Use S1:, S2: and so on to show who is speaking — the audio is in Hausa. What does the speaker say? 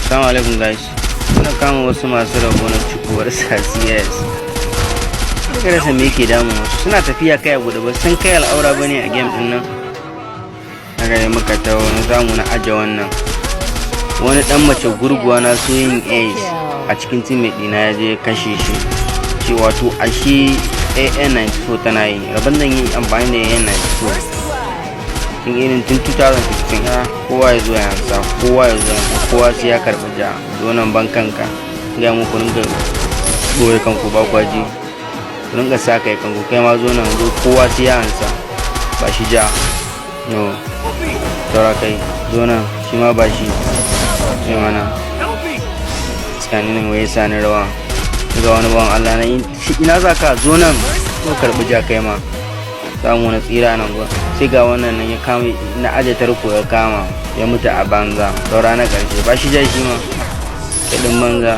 S1: Assalamu alaikum guys. Muna kama wasu masu rabo na cikuwar sasiyas. Daga rasa me yake damun wasu. Suna tafiya kai a gudu ba sun kai al'aura bane a game din nan. Daga ne muka tawo na zamu na aje wannan. Wani dan mace gurguwa na so yin ace a cikin teammate dina ya je kashe shi. Shi wato ashe AN94 tana yi. Rabon nan yi amfani da AN94. Irin tun 2016 kowa ya zo ya hansa, kowa sai ya karɓi ja zonan bankanka ga mu ku ringa boye kanku ba kwaji ku ringa sa kai kanku kai ma zonan zo kowa sai ya hansa ba shi ja no saura kai zonan shi ma ba shi sai mana tsakanin waye sani rawa ga wani ban Allah na ina za ka zonan ko karɓi ja kai ma samu na tsira nan ba sai ga wannan nan ya kama na aje tarko ya kama ya mutu a banza saura na karshe ba shi ja shi ma kudin banza